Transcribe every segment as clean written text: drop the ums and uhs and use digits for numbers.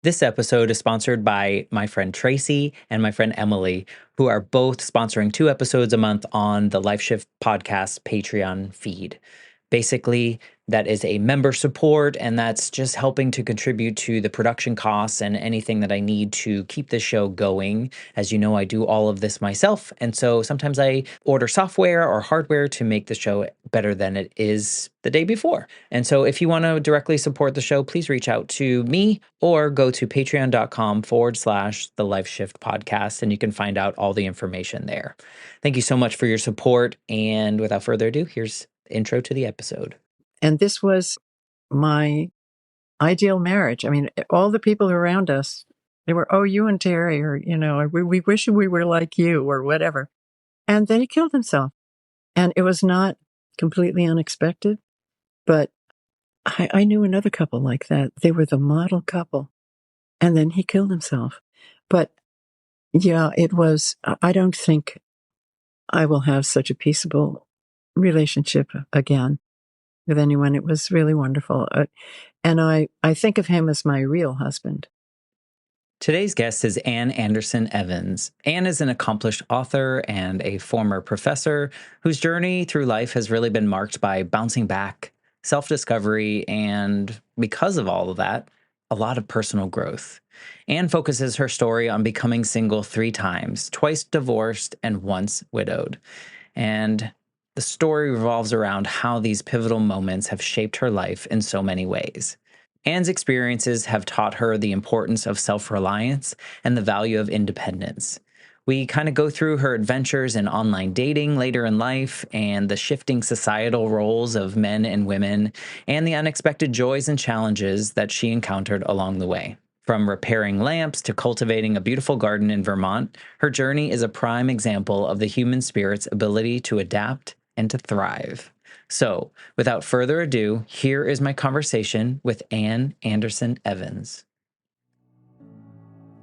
This episode is sponsored by my friend Tracy and my friend Emily, who are both sponsoring 2 episodes a month on the LifeShift podcast Patreon feed. Basically, that is a member support, and that's just helping to contribute to the production costs and anything that I need to keep the show going. As you know, I do all of this myself, and so sometimes I order software or hardware to make the show better than it is the day before. And so if you want to directly support the show, please reach out to me or go to patreon.com/the Life Shift podcast, and you can find out all the information there. Thank you so much for your support. And without further ado, here's the intro to the episode. And this was my ideal marriage. I mean, all the people around us, they were, oh, you and Terry, or, we wish we were like you, or whatever. And then he killed himself. And it was not completely unexpected, but I knew another couple like that. They were the model couple. And then he killed himself. But yeah, it was, I don't think I will have such a peaceable relationship again with anyone. It was really wonderful. And I think of him as my real husband. Today's guest is Ann Anderson Evans. Ann is an accomplished author and a former professor whose journey through life has really been marked by bouncing back, self-discovery, and because of all of that, a lot of personal growth. Ann focuses her story on becoming single 3 times, twice divorced and once widowed. And the story revolves around how these pivotal moments have shaped her life in so many ways. Ann's experiences have taught her the importance of self-reliance and the value of independence. We kind of go through her adventures in online dating later in life and the shifting societal roles of men and women and the unexpected joys and challenges that she encountered along the way. From repairing lamps to cultivating a beautiful garden in Vermont, her journey is a prime example of the human spirit's ability to adapt and to thrive. So, without further ado, here is my conversation with Ann Anderson Evans.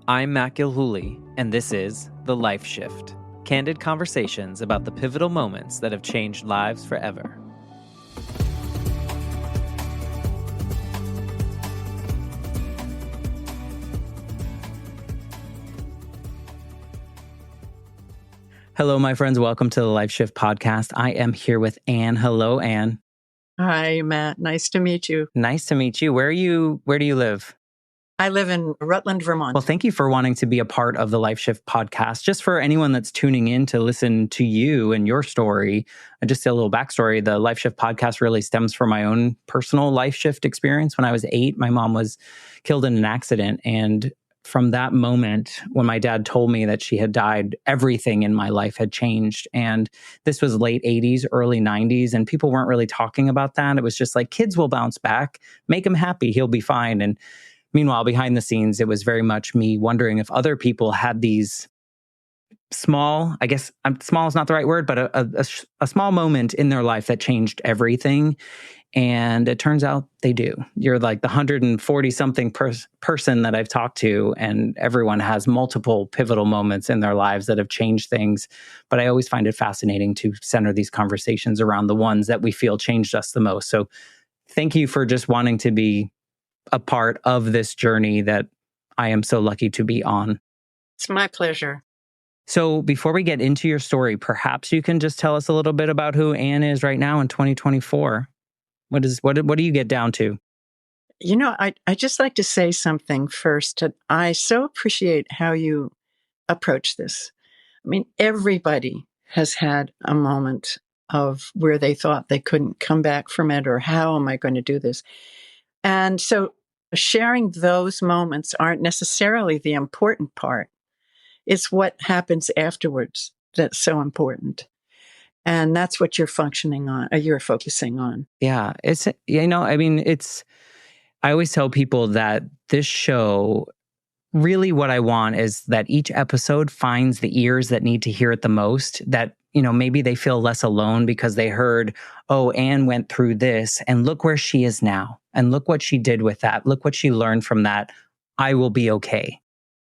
I'm Matt Gilhooly, and this is The Life Shift, candid conversations about the pivotal moments that have changed lives forever. Hello, my friends. Welcome to the Life Shift podcast. I am here with Ann. Hello, Ann. Hi, Matt. Nice to meet you. Nice to meet you. Where do you live? I live in Rutland, Vermont. Well, thank you for wanting to be a part of the Life Shift podcast. Just for anyone that's tuning in to listen to you and your story, just a little backstory, the Life Shift podcast really stems from my own personal life shift experience. When I was 8, my mom was killed in an accident, and from that moment, when my dad told me that she had died, everything in my life had changed. And this was late 80s, early 90s, and people weren't really talking about that. It was just like, kids will bounce back, make him happy, he'll be fine. And meanwhile, behind the scenes, it was very much me wondering if other people had these small, I guess small is not the right word, but a small moment in their life that changed everything. And it turns out they do. You're like the 140-something person that I've talked to, and everyone has multiple pivotal moments in their lives that have changed things. But I always find it fascinating to center these conversations around the ones that we feel changed us the most. So thank you for just wanting to be a part of this journey that I am so lucky to be on. It's my pleasure. So before we get into your story, perhaps you can just tell us a little bit about who Ann is right now in 2024. What do you get down to? I just like to say something first. I so appreciate how you approach this. I mean, everybody has had a moment of where they thought they couldn't come back from it, or how am I going to do this? And so sharing those moments aren't necessarily the important part. It's what happens afterwards that's so important. And that's what you're focusing on. Yeah, I always tell people that this show, really what I want is that each episode finds the ears that need to hear it the most, that, maybe they feel less alone because they heard, oh, Ann went through this and look where she is now. And look what she did with that. Look what she learned from that. I will be okay.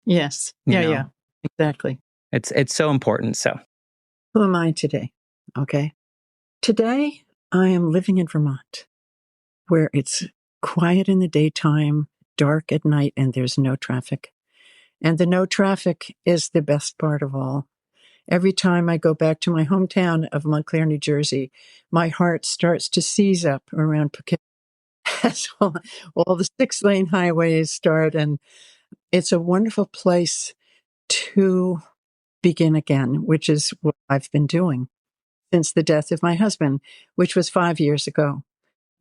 Yes. Yeah, exactly. It's so important. So who am I today? Okay. Today, I am living in Vermont, where it's quiet in the daytime dark at night and there's no traffic. And the no traffic is the best part of all. Every time I go back to my hometown of Montclair, New Jersey, my heart starts to seize up around Poughkeepsie. As all the 6-lane highways start, and it's a wonderful place to begin again, which is what I've been doing since the death of my husband, which was 5 years ago.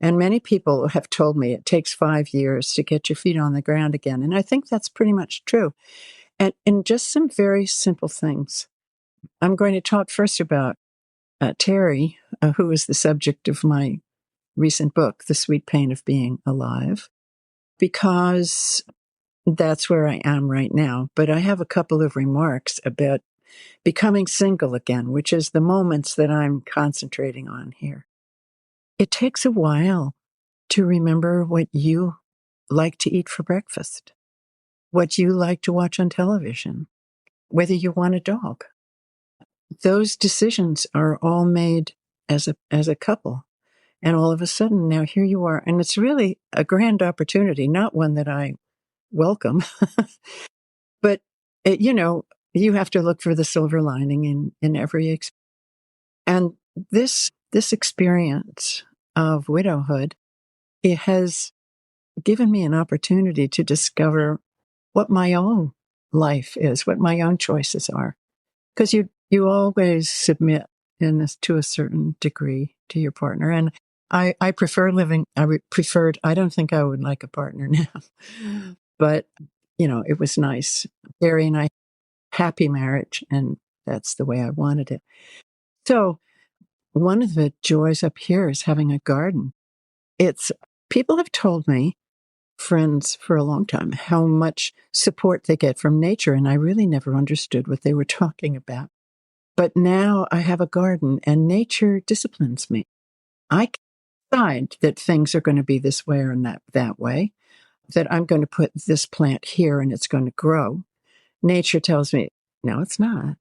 And many people have told me it takes 5 years to get your feet on the ground again. And I think that's pretty much true. And just some very simple things. I'm going to talk first about Terry, who is the subject of my recent book, The Sweet Pain of Being Alive, because that's where I am right now. But I have a couple of remarks about becoming single again, which is the moments that I'm concentrating on here. It takes a while to remember what you like to eat for breakfast, what you like to watch on television, whether you want a dog. Those decisions are all made as a couple. And all of a sudden, now here you are. And it's really a grand opportunity, not one that I welcome. But, you have to look for the silver lining in every experience. And this experience of widowhood, it has given me an opportunity to discover what my own life is, what my own choices are. Because you always submit to a certain degree to your partner. And I prefer I don't think I would like a partner now, but it was nice. Barry and I, happy marriage, and that's the way I wanted it. So one of the joys up here is having a garden. People have told me, friends for a long time, how much support they get from nature. And I really never understood what they were talking about. But now I have a garden and nature disciplines me. I decide that things are going to be this way or that way, that I'm going to put this plant here and it's going to grow. Nature tells me, no, it's not.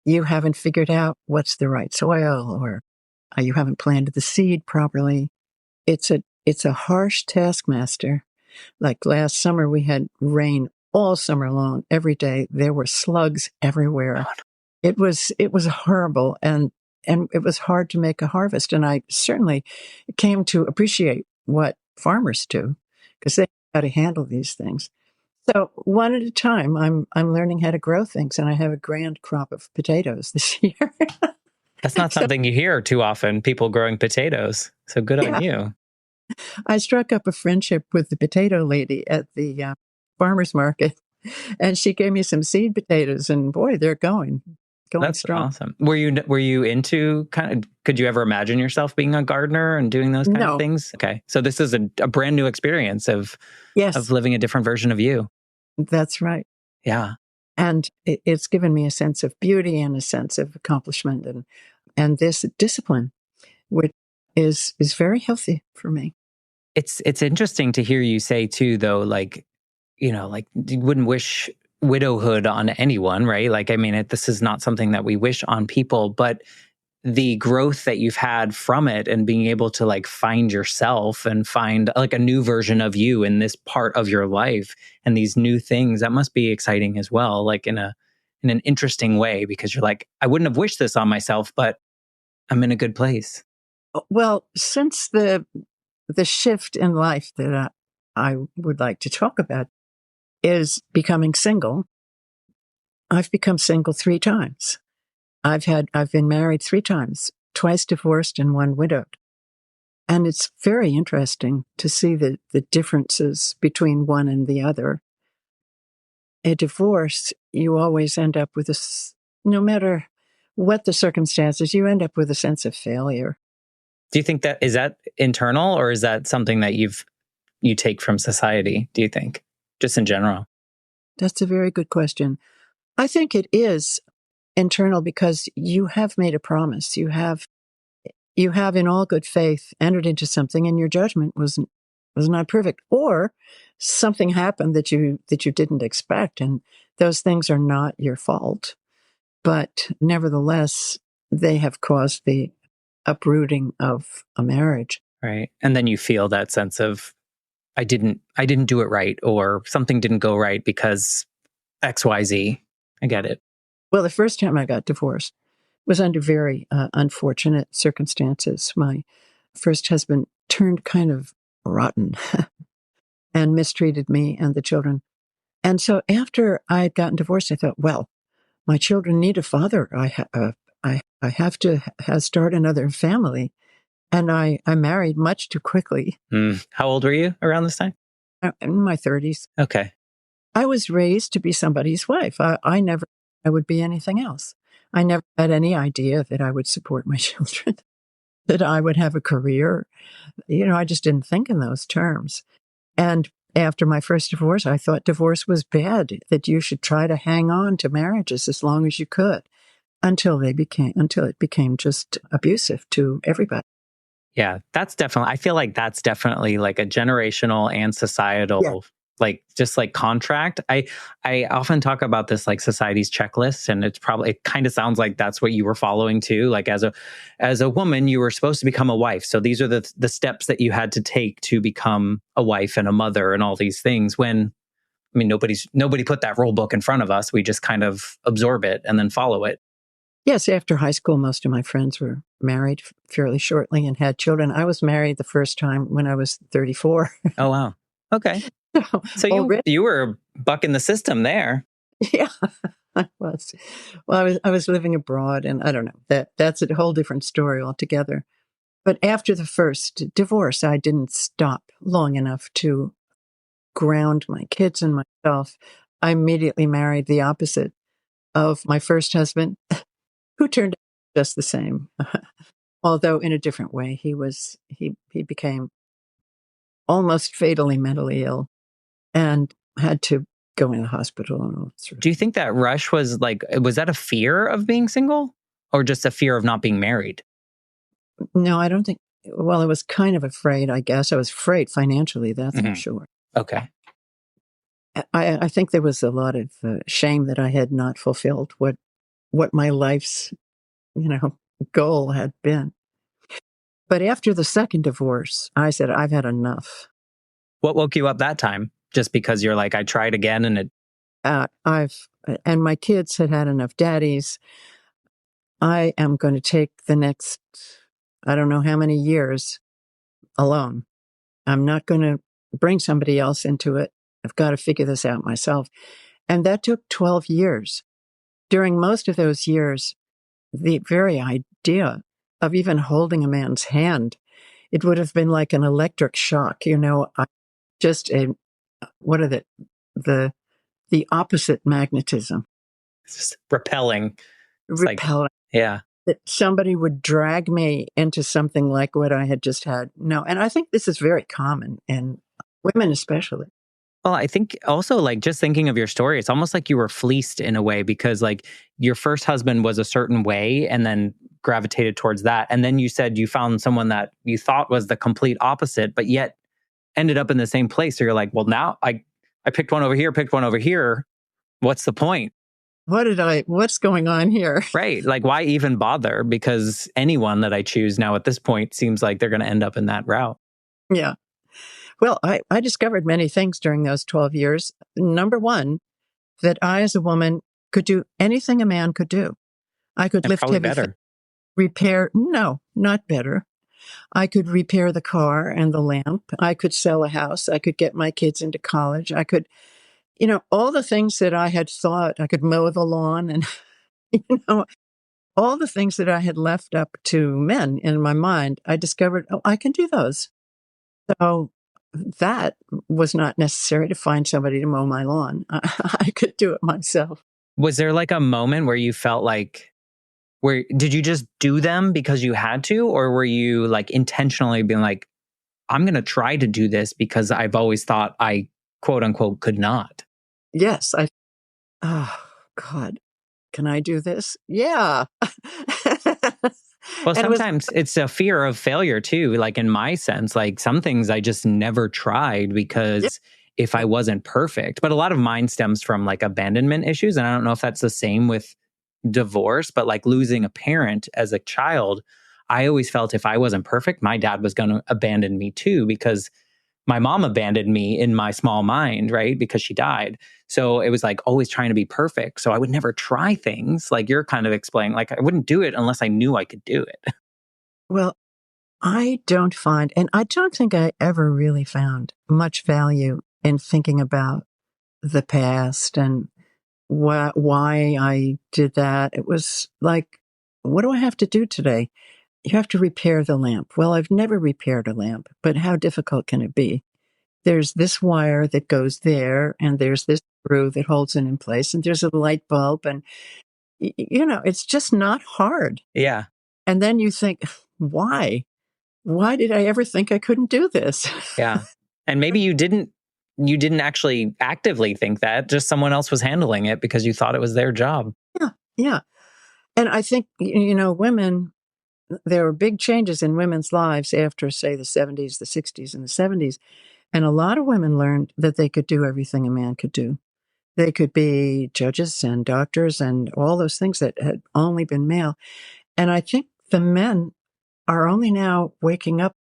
You haven't figured out what's the right soil, or you haven't planted the seed properly. It's a harsh taskmaster. Like last summer, we had rain all summer long, every day. There were slugs everywhere. It was horrible, and it was hard to make a harvest. And I certainly came to appreciate what farmers do, because they know how to handle these things. So one at a time, I'm learning how to grow things, and I have a grand crop of potatoes this year. That's not something you hear too often, people growing potatoes. So good on you. I struck up a friendship with the potato lady at the farmer's market, and she gave me some seed potatoes, and boy, they're going That's strong. Awesome. Were you into could you ever imagine yourself being a gardener and doing those kind of things? Okay. So this is a brand new experience of living a different version of you. That's right. Yeah. And it's given me a sense of beauty and a sense of accomplishment and this discipline, which is very healthy for me. It's interesting to hear you say too, though, like you wouldn't wish widowhood on anyone, right? Like, I mean, this is not something that we wish on people, but the growth that you've had from it and being able to like find yourself and find like a new version of you in this part of your life and these new things, that must be exciting as well, like in an interesting way, because you're like, I wouldn't have wished this on myself, but I'm in a good place. Well, since the shift in life that I would like to talk about is becoming single, I've become single 3 times. I've been married 3 times, twice divorced and 1 widowed. And it's very interesting to see the differences between one and the other. A divorce, you always end up with no matter what the circumstances, you end up with a sense of failure. Do you think is that internal, or is that something that you take from society, do you think, just in general? That's a very good question. I think it is internal because you have made a promise. You have in all good faith entered into something, and your judgment was not perfect, or something happened that you didn't expect, and those things are not your fault. But nevertheless, they have caused the uprooting of a marriage. Right. And then you feel that sense of I didn't do it right, or something didn't go right because XYZ. I get it. Well, the first time I got divorced was under very unfortunate circumstances. My first husband turned kind of rotten and mistreated me and the children. And so after I had gotten divorced, I thought, well, my children need a father. I have to start another family. And I married much too quickly. How old were you around this time? In my 30s. Okay. I was raised to be somebody's wife. I never I would be anything else. I never had any idea that I would support my children, that I would have a career. I just didn't think in those terms. And after my first divorce, I thought divorce was bad, that you should try to hang on to marriages as long as you could until it became just abusive to everybody. Yeah, I feel like that's definitely like a generational and societal, like just like contract. I often talk about this like society's checklist, and it kind of sounds like that's what you were following too. Like as a woman, you were supposed to become a wife. So these are the steps that you had to take to become a wife and a mother and all these things. When, I mean, nobody put that rule book in front of us. We just kind of absorb it and then follow it. Yes, after high school, most of my friends were married fairly shortly and had children. I was married the first time when I was 34. Oh, wow. Okay. So you were bucking the system there. Yeah, I was. Well, I was living abroad, and I don't know, that's a whole different story altogether. But after the first divorce, I didn't stop long enough to ground my kids and myself. I immediately married the opposite of my first husband, who turned out just the same, although in a different way. He became almost fatally mentally ill and had to go in the hospital and all that sort of. Do you think that rush was that a fear of being single, or just a fear of not being married? No, I don't think. Well, I was kind of afraid, I guess. I was afraid financially, that's for sure. Okay. I think there was a lot of shame that I had not fulfilled what my life's, goal had been. But after the second divorce, I said, I've had enough. What woke you up that time? Just because you're like, I tried again and it... and my kids had had enough daddies. I am going to take the next, I don't know how many years alone. I'm not going to bring somebody else into it. I've got to figure this out myself. And that took 12 years. During most of those years, the very idea of even holding a man's hand, it would have been like an electric shock, what are the opposite magnetism. It's just repelling. Repelling. Yeah. That somebody would drag me into something like what I had just had. No, and I think this is very common in women especially. Well, I think also, like, just thinking of your story, it's almost like you were fleeced in a way, because like your first husband was a certain way and then gravitated towards that. And then you said you found someone that you thought was the complete opposite, but yet ended up in the same place. So you're like, well, now I picked one over here, picked one over here. What's the point? What's going on here? Right. Like, why even bother? Because anyone that I choose now at this point seems like they're going to end up in that route. Yeah. Well, I discovered many things during those 12 years. Number one, that I, as a woman, could do anything a man could do. I could lift heavy better. No, not better. I could repair the car and the lamp. I could sell a house. I could get my kids into college. I could, all the things that I had thought. I could mow the lawn and, all the things that I had left up to men in my mind, I discovered, I can do those. So that was not necessary to find somebody to mow my lawn. I could do it myself. Was there like a moment where you felt like, did you just do them because you had to? Or were you like intentionally being like, I'm going to try to do this because I've always thought I, quote unquote, could not? Yes. Oh, God, can I do this? Yeah. Well, sometimes it's a fear of failure too. Like in my sense, like some things I just never tried because if I wasn't perfect. But a lot of mine stems from like abandonment issues. And I don't know if that's the same with divorce, but like losing a parent as a child, I always felt if I wasn't perfect, my dad was going to abandon me too, because my mom abandoned me in my small mind, right? Because she died. So it was like always trying to be perfect. So I would never try things like you're kind of explaining. Like I wouldn't do it unless I knew I could do it. Well, I don't find, and I don't think I ever really found much value in thinking about the past and why I did that. It was like, what do I have to do today? You have to repair the lamp. Well, I've never repaired a lamp, but how difficult can it be? There's this wire that goes there, and there's this screw that holds it in place, and there's a light bulb, and it's just not hard. Yeah. And then you think, why? Why did I ever think I couldn't do this? Yeah. And maybe you didn't actually actively think that, just someone else was handling it because you thought it was their job. Yeah. Yeah. And I think, women, there were big changes in women's lives after, say, the 70s, the 60s, and the 70s. And a lot of women learned that they could do everything a man could do. They could be judges and doctors and all those things that had only been male. And I think the men are only now waking up.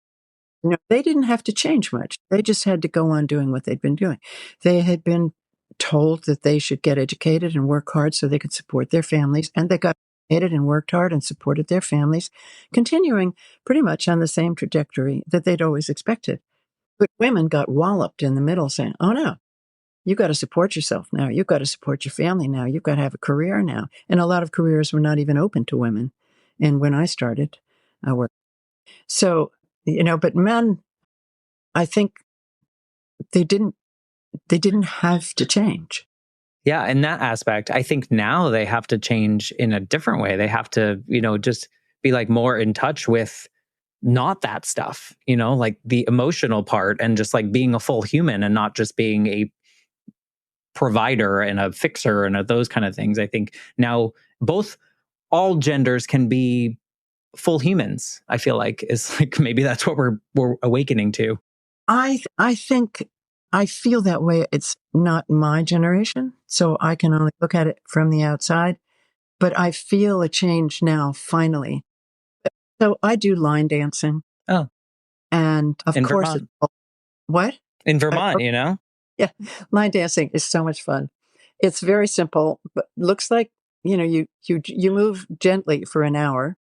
They didn't have to change much. They just had to go on doing what they'd been doing. They had been told that they should get educated and work hard so they could support their families. And they got educated and worked hard and supported their families, continuing pretty much on the same trajectory that they'd always expected. But women got walloped in the middle saying, oh no, you got to support yourself now. You've got to support your family now. You've got to have a career now. And a lot of careers were not even open to women. And when I started, I worked. So, but men, I think they didn't have to change. Yeah. In that aspect, I think now they have to change in a different way. They have to, just be like more in touch with not that stuff, like the emotional part and just like being a full human and not just being a provider and a fixer and those kind of things. I think now all genders can be full humans. I feel like is like maybe that's what we're awakening to. I think I feel that way. It's not my generation, so I can only look at it from the outside. But I feel a change now, finally. So I do line dancing. Oh, and of in course, Vermont. What? In Vermont, Yeah, line dancing is so much fun. It's very simple, but looks like you move gently for an hour,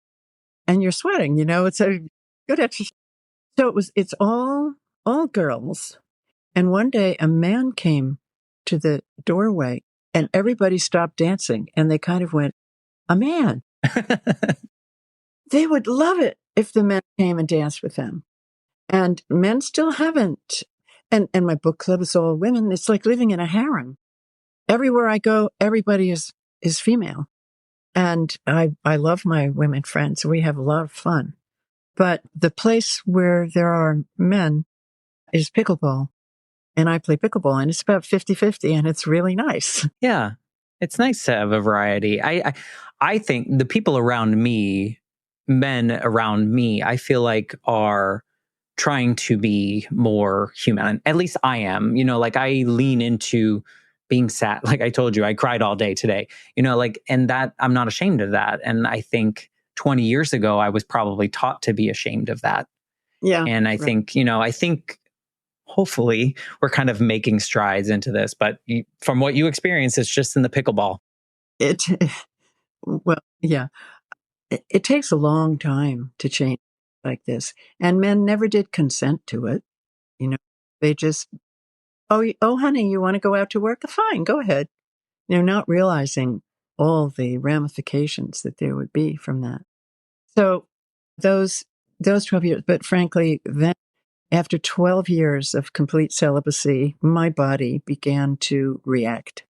and you're sweating. It's a good exercise. So it's all girls. And one day a man came to the doorway and everybody stopped dancing and they kind of went, a man. They would love it if the men came and danced with them. And men still haven't. And my book club is all women. It's like living in a harem. Everywhere I go, everybody is female. And I love my women friends. We have a lot of fun. But the place where there are men is pickleball. And I play pickleball, and it's about 50-50, and it's really nice. Yeah. It's nice to have a variety. I think the people around me, men around me, I feel like are trying to be more human. At least I am. Like I lean into being sad. Like I told you, I cried all day today. And that I'm not ashamed of that. And I think 20 years ago, I was probably taught to be ashamed of that. Yeah. And I think, hopefully we're kind of making strides into this, but from what you experience, it's just in the pickleball. Well, yeah, it takes a long time to change like this. And men never did consent to it. They just, oh, honey, you want to go out to work? Fine, go ahead. Not realizing all the ramifications that there would be from that. So those 12 years, but frankly, then after 12 years of complete celibacy, my body began to react.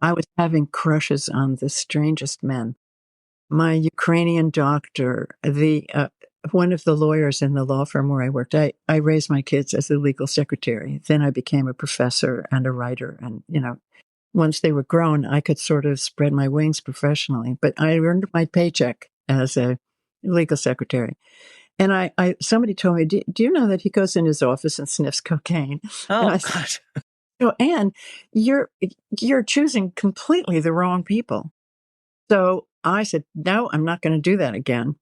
I was having crushes on the strangest men. My Ukrainian doctor, one of the lawyers in the law firm where I worked, I raised my kids as a legal secretary. Then I became a professor and a writer. And, once they were grown, I could sort of spread my wings professionally. But I earned my paycheck as a legal secretary. And somebody told me, do you know that he goes in his office and sniffs cocaine? Oh, and gosh. So, Anne, you're choosing completely the wrong people. So I said, no, I'm not going to do that again.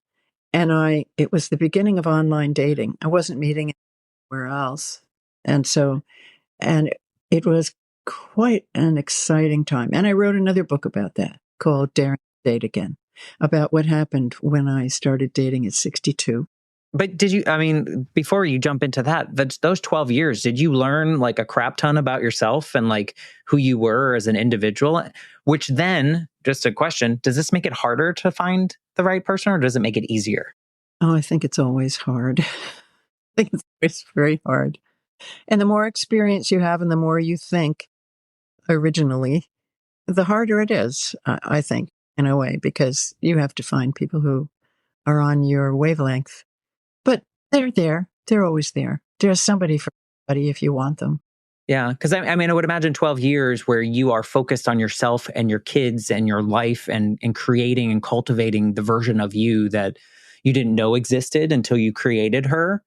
And it was the beginning of online dating. I wasn't meeting anywhere else. And so, and it was quite an exciting time. And I wrote another book about that called Daring to Date Again, about what happened when I started dating at 62. But did you, I mean, before you jump into that, those 12 years, did you learn like a crap ton about yourself and like who you were as an individual? Which then, just a question, does this make it harder to find the right person or does it make it easier? Oh, I think it's always hard. I think it's always very hard. And the more experience you have and the more you think originally, the harder it is, I think, in a way, because you have to find people who are on your wavelength. But they're there. They're always there. There's somebody for everybody if you want them. Yeah, because I mean, I would imagine 12 years where you are focused on yourself and your kids and your life and creating and cultivating the version of you that you didn't know existed until you created her.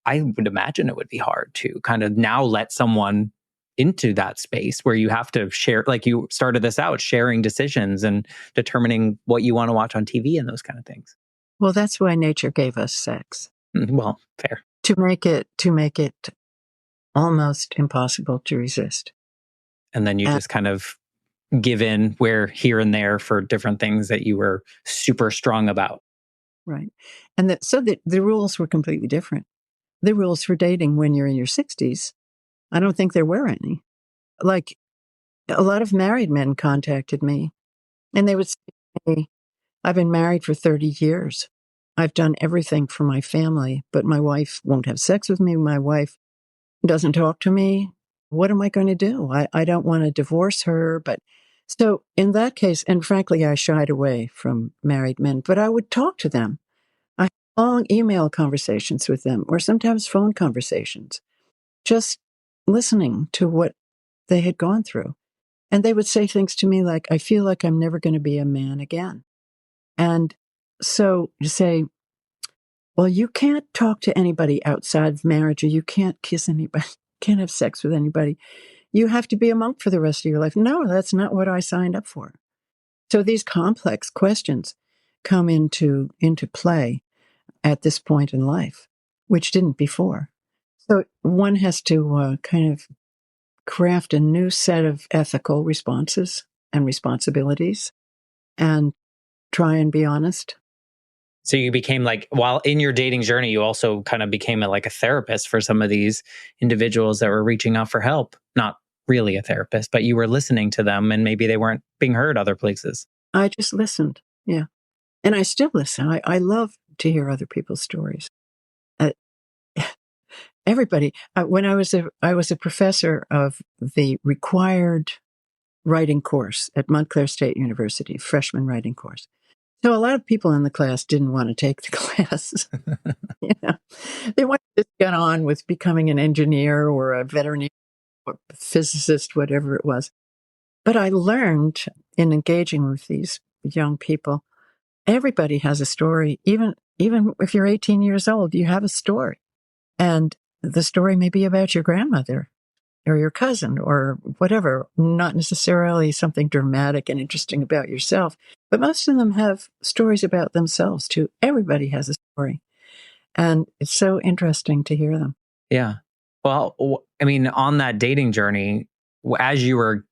I would imagine it would be hard to kind of now let someone into that space where you have to share, like you started this out, sharing decisions and determining what you want to watch on TV and those kind of things. Well, that's why nature gave us sex. Well, fair. To make it almost impossible to resist. And then you just kind of give in where here and there for different things that you were super strong about. Right. And so the rules were completely different. The rules for dating when you're in your 60s, I don't think there were any. Like, a lot of married men contacted me, and they would say, hey, I've been married for 30 years. I've done everything for my family, but my wife won't have sex with me. My wife doesn't talk to me. What am I going to do? I don't want to divorce her. But so in that case, and frankly, I shied away from married men, but I would talk to them. I had long email conversations with them, or sometimes phone conversations, just listening to what they had gone through. And they would say things to me like, I feel like I'm never going to be a man again. And so you say, well, you can't talk to anybody outside of marriage, or you can't kiss anybody, can't have sex with anybody. You have to be a monk for the rest of your life. No, that's not what I signed up for. So these complex questions come into play at this point in life, which didn't before. So one has to kind of craft a new set of ethical responses and responsibilities and try and be honest. So you became like, while in your dating journey, you also kind of became like a therapist for some of these individuals that were reaching out for help. Not really a therapist, but you were listening to them and maybe they weren't being heard other places. I just listened. Yeah. And I still listen. I love to hear other people's stories. Everybody, when I was a professor of the required writing course at Montclair State University, freshman writing course. So a lot of people in the class didn't want to take the class. They wanted to get on with becoming an engineer or a veterinarian or physicist, whatever it was. But I learned in engaging with these young people, everybody has a story. Even if you're 18 years old, you have a story. And the story may be about your grandmother or your cousin or whatever, not necessarily something dramatic and interesting about yourself, but most of them have stories about themselves too. Everybody has a story. And it's so interesting to hear them. Yeah. Well, I mean, on that dating journey, as you were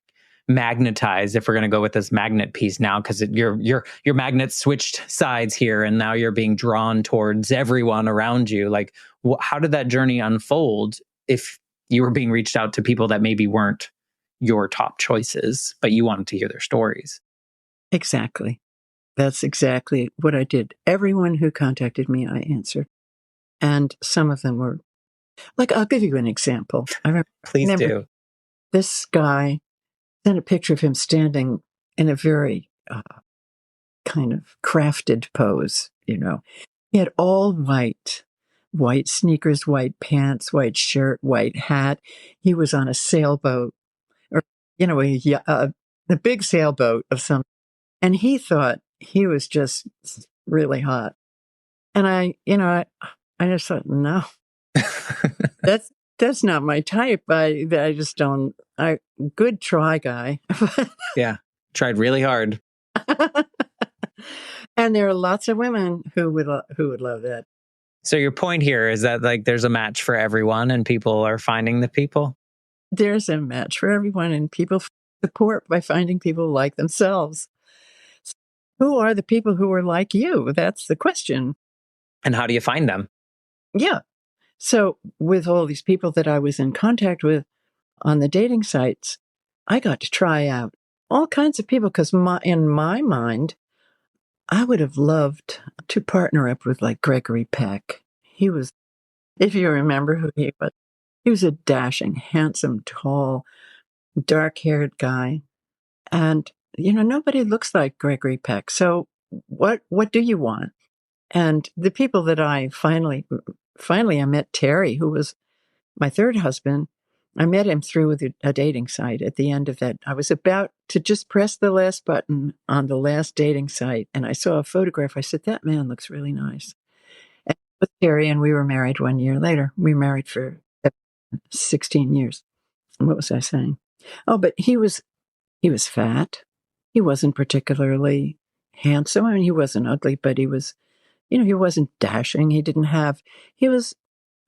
magnetized, if we're going to go with this magnet piece now, because your magnet switched sides here and now you're being drawn towards everyone around you. Like, how did that journey unfold if you were being reached out to people that maybe weren't your top choices, but you wanted to hear their stories? Exactly. That's exactly what I did. Everyone who contacted me, I answered. And some of them were like, I'll give you an example. Please do. This guy sent a picture of him standing in a very kind of crafted pose, He had all white sneakers, white pants, white shirt, white hat. He was on a sailboat or, a big sailboat of some, and he thought he was just really hot. And I just thought, no, that's not my type. I just don't, good try, guy. Yeah. Tried really hard. And there are lots of women who would love that. So your point here is that like there's a match for everyone and people are finding the people? There's a match for everyone, and people support by finding people like themselves. So who are the people who are like you? That's the question. And how do you find them? Yeah. So with all these people that I was in contact with on the dating sites, I got to try out all kinds of people because in my mind, I would have loved to partner up with like Gregory Peck. He was, if you remember who he was a dashing, handsome, tall, dark-haired guy. And, nobody looks like Gregory Peck. So what do you want? And the people that I finally I met Terry, who was my third husband. I met him through a dating site at the end of that. I was about to just press the last button on the last dating site, and I saw a photograph. I said, that man looks really nice. And with Terry, and we were married 1 year later. We were married for 16 years. What was I saying? Oh, but he was fat. He wasn't particularly handsome. I mean, he wasn't ugly, but he was, he wasn't dashing. He was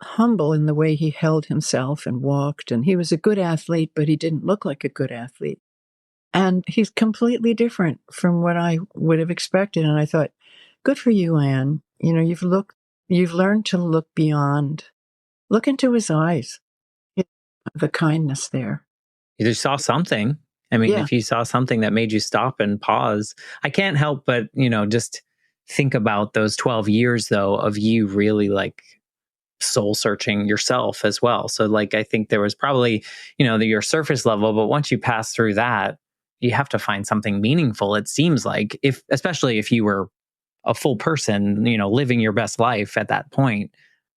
humble in the way he held himself and walked. And he was a good athlete, but he didn't look like a good athlete. And he's completely different from what I would have expected. And I thought, good for you, Anne. You've learned to look beyond, look into his eyes, the kindness there. You just saw something. I mean, if you saw something that made you stop and pause, I can't help but, just think about those 12 years, though, of you really like soul searching yourself as well. So like, I think there was probably, your surface level, but once you pass through that, you have to find something meaningful. It seems like especially if you were a full person, living your best life at that point,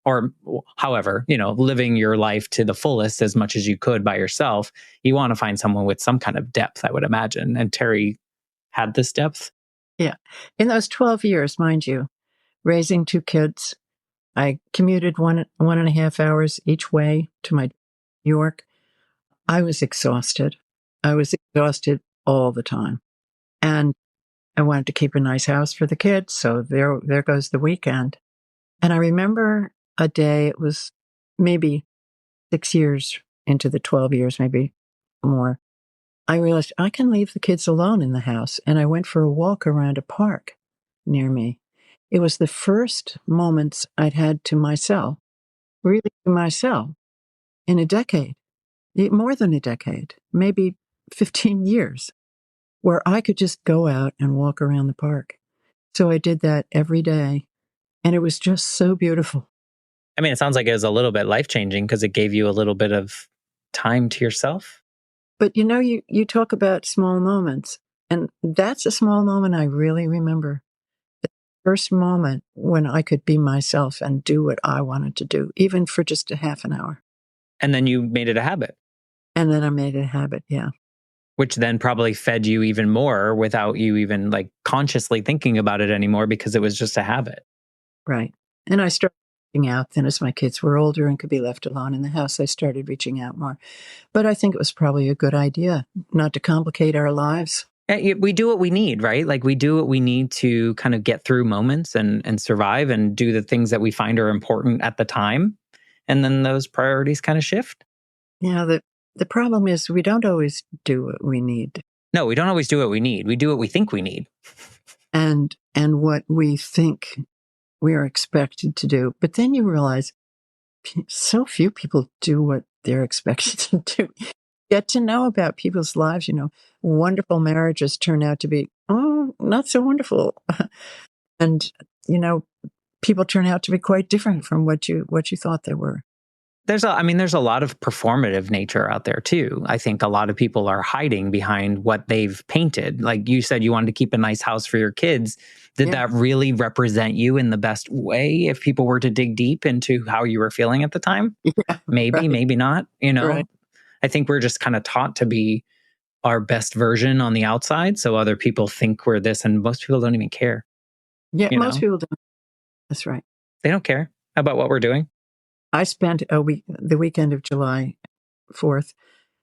or however, living your life to the fullest as much as you could by yourself, you want to find someone with some kind of depth, I would imagine. And Terry had this depth. Yeah. In those 12 years, mind you, raising 2 kids, I commuted 1.5 hours each way to my New York. I was exhausted. I was exhausted all the time. And I wanted to keep a nice house for the kids. So there goes the weekend. And I remember a day, it was maybe 6 years into the 12 years, maybe more. I realized I can leave the kids alone in the house. And I went for a walk around a park near me. It was the first moments I'd had to myself, really to myself, in a decade, more than a decade, maybe 15 years, where I could just go out and walk around the park. So I did that every day. And it was just so beautiful. I mean, it sounds like it was a little bit life-changing because it gave you a little bit of time to yourself. But you talk about small moments, and that's a small moment I really remember. The first moment when I could be myself and do what I wanted to do, even for just a half an hour. And then you made it a habit. And then I made it a habit, yeah. Which then probably fed you even more without you even like consciously thinking about it anymore because it was just a habit. Right. And I started reaching out then as my kids were older and could be left alone in the house. I started reaching out more. But I think it was probably a good idea not to complicate our lives. We do what we need, right? Like we do what we need to kind of get through moments and survive and do the things that we find are important at the time. And then those priorities kind of shift. Yeah, the problem is we don't always do what we need. No, we don't always do what we need. We do what we think we need. And what we think we are expected to do. But then you realize so few people do what they're expected to do. Get to know about people's lives, wonderful marriages turn out to be, not so wonderful. And, people turn out to be quite different from what you thought they were. There's a lot of performative nature out there too. I think a lot of people are hiding behind what they've painted. Like you said, you wanted to keep a nice house for your kids. Did that really represent you in the best way if people were to dig deep into how you were feeling at the time? Yeah, maybe, maybe not, Right. I think we're just kind of taught to be our best version on the outside. So other people think we're this and most people don't even care. Yeah, most people don't. That's right. They don't care about what we're doing. I spent the weekend of July 4th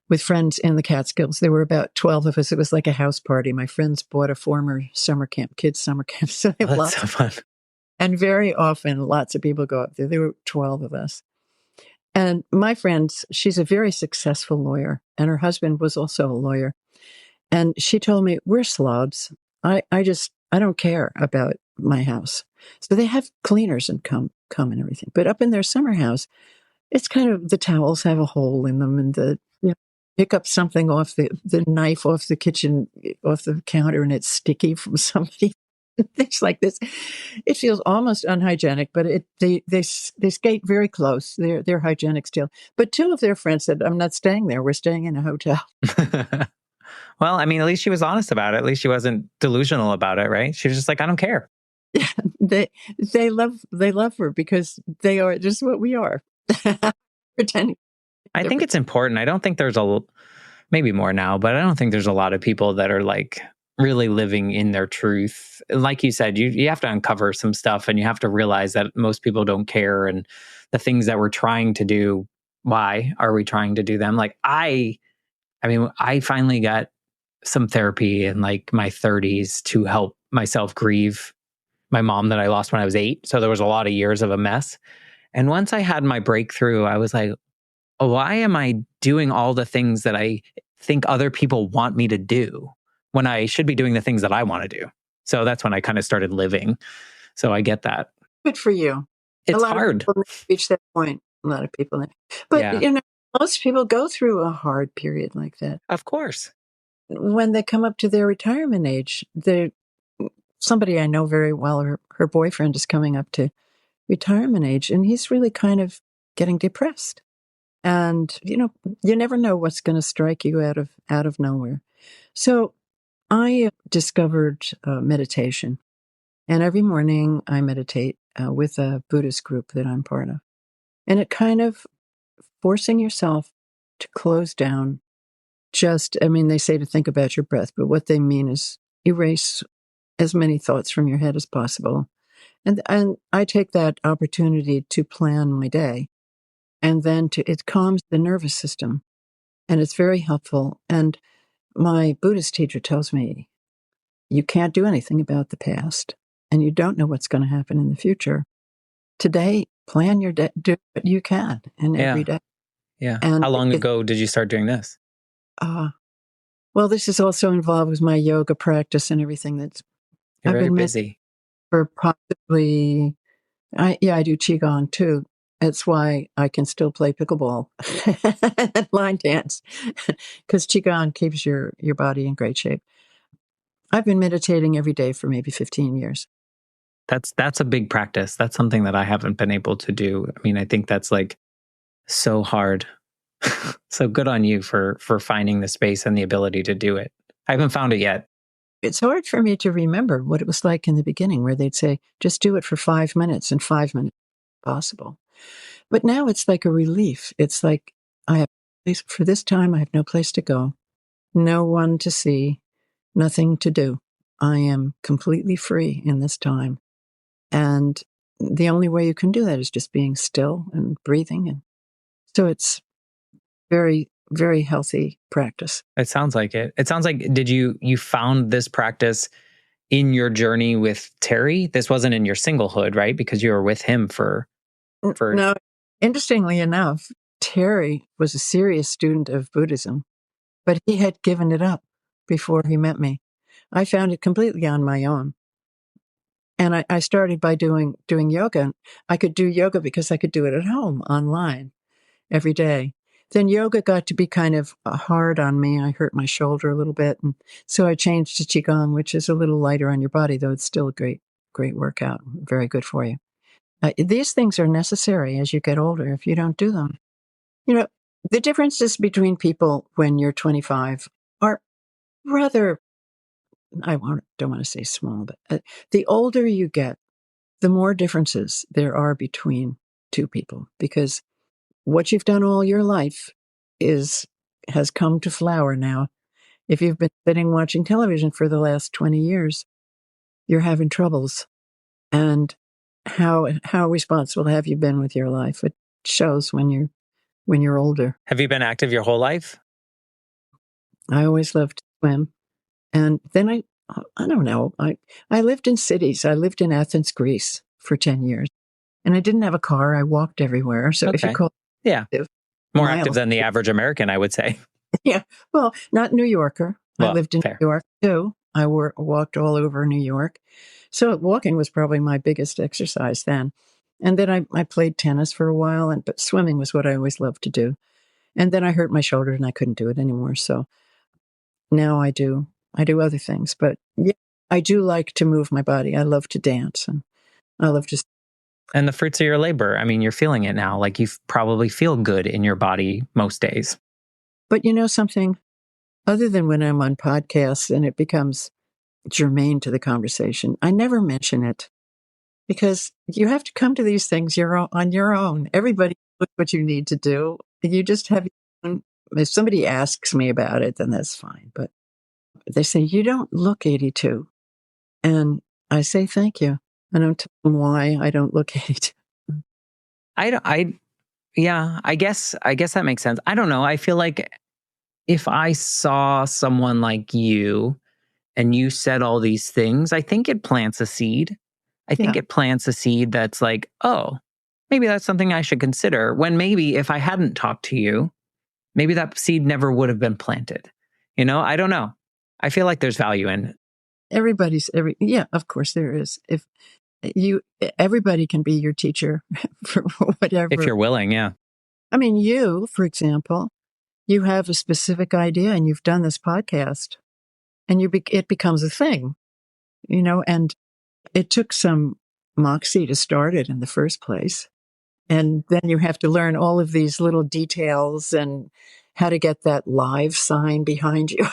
with friends in the Catskills. There were about 12 of us. It was like a house party. My friends bought a former kids' summer camp. So they that's so fun. And very often, lots of people go up there. There were 12 of us. And my friend, she's a very successful lawyer, and her husband was also a lawyer. And she told me, we're slobs. I don't care about my house. So they have cleaners and come and everything. But up in their summer house, it's kind of, the towels have a hole in them, and pick up something off the knife off the kitchen, off the counter, and it's sticky from somebody. Things like this. It feels almost unhygienic, but they skate very close. They're hygienic still. But two of their friends said, "I'm not staying there. We're staying in a hotel." Well, I mean, at least she was honest about it. At least she wasn't delusional about it, right? She was just like, I don't care. Yeah, they love her because they are just what we are. Pretending. I think it's important. I don't think there's maybe more now, but I don't think there's a lot of people that are like really living in their truth. Like you said, you have to uncover some stuff, and you have to realize that most people don't care, and the things that we're trying to do, why are we trying to do them? Like I mean, I finally got some therapy in like my 30s to help myself grieve my mom that I lost when I was 8. So there was a lot of years of a mess. And once I had my breakthrough, I was like, oh, why am I doing all the things that I think other people want me to do when I should be doing the things that I want to do? So that's when I kind of started living. So I get that. Good for you. It's a lot hard. Of people reach that point. A lot of people, but most people go through a hard period like that. Of course. When they come up to their retirement age, somebody I know very well, her boyfriend is coming up to retirement age, and he's really kind of getting depressed. And, you never know what's going to strike you out of nowhere. So I discovered meditation. And every morning I meditate with a Buddhist group that I'm part of. And it kind of forcing yourself to close down. They say to think about your breath, but what they mean is erase as many thoughts from your head as possible. And I take that opportunity to plan my day. And then it calms the nervous system. And it's very helpful. And my Buddhist teacher tells me, you can't do anything about the past, and you don't know what's going to happen in the future. Today, plan your day, do what you can every day. Yeah. And how long ago did you start doing this? Well, this is also involved with my yoga practice and everything. You're very busy. For possibly, I do Qigong too. That's why I can still play pickleball and line dance, because Qigong keeps your body in great shape. I've been meditating every day for maybe 15 years. That's a big practice. That's something that I haven't been able to do. I mean, I think that's like so hard. So good on you for finding the space and the ability to do it. I haven't found it yet. It's hard for me to remember what it was like in the beginning, where they'd say, just do it for 5 minutes, and 5 minutes possible. But now it's like a relief. It's like, for this time, I have no place to go, no one to see, nothing to do. I am completely free in this time. And the only way you can do that is just being still and breathing. And so it's very, very healthy practice. It sounds like it. It sounds like, did you found this practice in your journey with Terry? This wasn't in your singlehood, right? Because you were with him for... No, interestingly enough, Terry was a serious student of Buddhism, but he had given it up before he met me. I found it completely on my own. And I started by doing yoga. I could do yoga because I could do it at home, online, every day. Then yoga got to be kind of hard on me. I hurt my shoulder a little bit. And so I changed to Qigong, which is a little lighter on your body, though it's still a great, great workout. Very good for you. These things are necessary as you get older if you don't do them. The differences between people when you're 25 are rather, don't want to say small, but the older you get, the more differences there are between two people, because what you've done all your life has come to flower now. If you've been sitting watching television for the last 20 years, you're having troubles. And how responsible have you been with your life? It shows when you're older. Have you been active your whole life? I always loved to swim. And then I don't know. I lived in cities. I lived in Athens, Greece for 10 years. And I didn't have a car. I walked everywhere. So if you Okay. call Yeah. it More miles, active than the average American, I would say. yeah. Well, not New Yorker. I Well, lived in fair. New York too. I walked all over New York. So walking was probably my biggest exercise then. And then I played tennis for a while, but swimming was what I always loved to do. And then I hurt my shoulder and I couldn't do it anymore. So now I do other things. But yeah, I do like to move my body. I love to dance and I love to. And the fruits of your labor, I mean, you're feeling it now. Like you probably feel good in your body most days. But you know something? Other than when I'm on podcasts and it becomes germane to the conversation, I never mention it because you have to come to these things on your own. Everybody knows what you need to do. You just have your own. If somebody asks me about it, then that's fine. But they say, you don't look 82. And I say, thank you. I don't tell them why I don't look 82. Yeah, I guess that makes sense. I don't know. I feel like if I saw someone like you and you said all these things, I think it plants a seed. I think Yeah. it plants a seed that's like, oh, maybe that's something I should consider. When maybe if I hadn't talked to you, maybe that seed never would have been planted. I don't know. I feel like there's value in it. Yeah, of course there is. If everybody can be your teacher for whatever. If you're willing, yeah. I mean, you, for example, you have a specific idea and you've done this podcast and it becomes a thing, and it took some moxie to start it in the first place. And then you have to learn all of these little details and how to get that live sign behind you.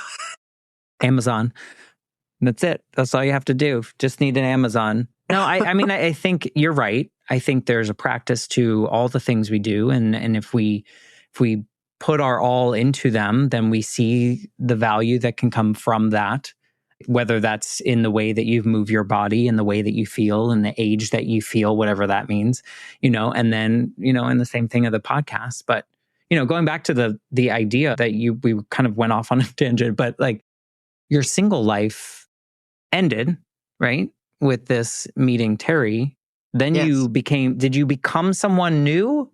Amazon. That's it. That's all you have to do. Just need an Amazon. No, I mean, I think you're right. I think there's a practice to all the things we do. And if we put our all into them, then we see the value that can come from that, whether that's in the way that you move your body and the way that you feel and the age that you feel, whatever that means, and then, and the same thing of the podcast. But, going back to the idea that we kind of went off on a tangent, but like your single life ended, right? With this meeting Terry, then Yes. did you become someone new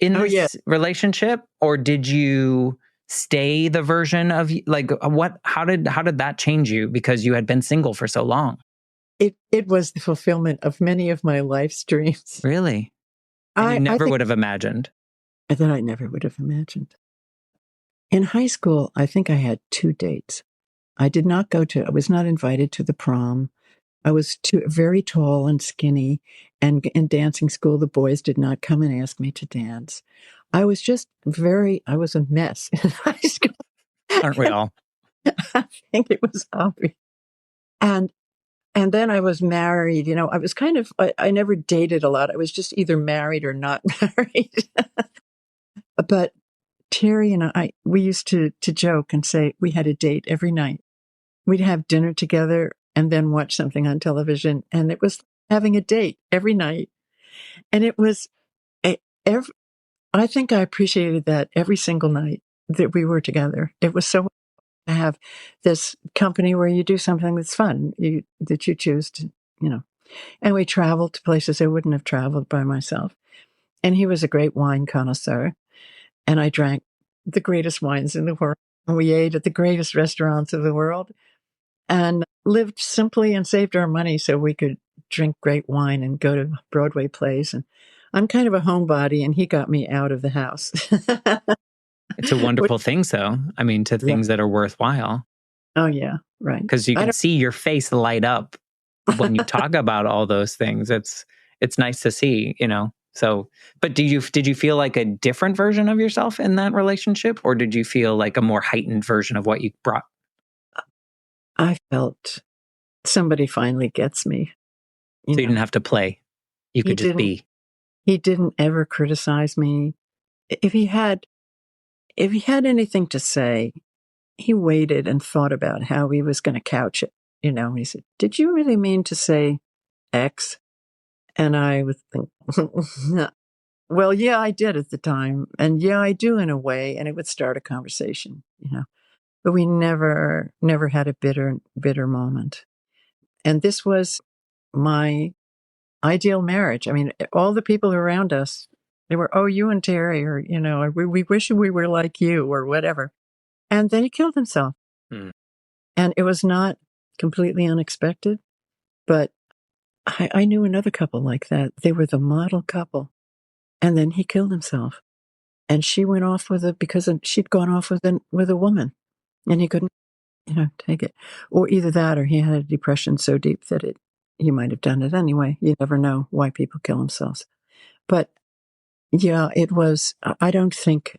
in this relationship, or did you stay the version of like how did that change you because you had been single for so long? It was the fulfillment of many of my life's dreams. Really? And you never would have imagined. That I never would have imagined. In high school, I think I had 2 dates. I was not invited to the prom. I was very tall and skinny, and in dancing school, the boys did not come and ask me to dance. I was a mess in high school. Aren't we all? I think it was obvious. And then I was married. I was I never dated a lot. I was just either married or not married. But Terry and we used to joke and say we had a date every night. We'd have dinner together and then watch something on television. And it was having a date every night. And it was, I think I appreciated that every single night that we were together. It was so to have this company where you do something that's fun, that you choose to, and we traveled to places I wouldn't have traveled by myself. And he was a great wine connoisseur. And I drank the greatest wines in the world. And we ate at the greatest restaurants of the world and lived simply and saved our money so we could drink great wine and go to Broadway plays. And I'm kind of a homebody, and he got me out of the house. It's a wonderful thing, though. I mean, to things that are worthwhile. Oh, yeah, right. Because you can see your face light up when you talk about all those things. It's nice to see, So, but did you feel like a different version of yourself in that relationship, or did you feel like a more heightened version of what you brought? I felt somebody finally gets me. You didn't have to play. You could just be. He didn't ever criticize me. If he had anything to say, he waited and thought about how he was going to couch it. He said, "Did you really mean to say X?" And I would think, well, yeah, I did at the time. And yeah, I do in a way. And it would start a conversation, but we never had a bitter moment. And this was my ideal marriage. I mean, all the people around us, they were, oh, you and Terry, or, we wish we were like you, or whatever. And then he killed himself. Mm. And it was not completely unexpected, but I knew another couple like that. They were the model couple. And then he killed himself. And she went off because she'd gone off with a woman, and he couldn't, take it. Or either that, or he had a depression so deep that he might have done it anyway. You never know why people kill themselves. But yeah, it was, I don't think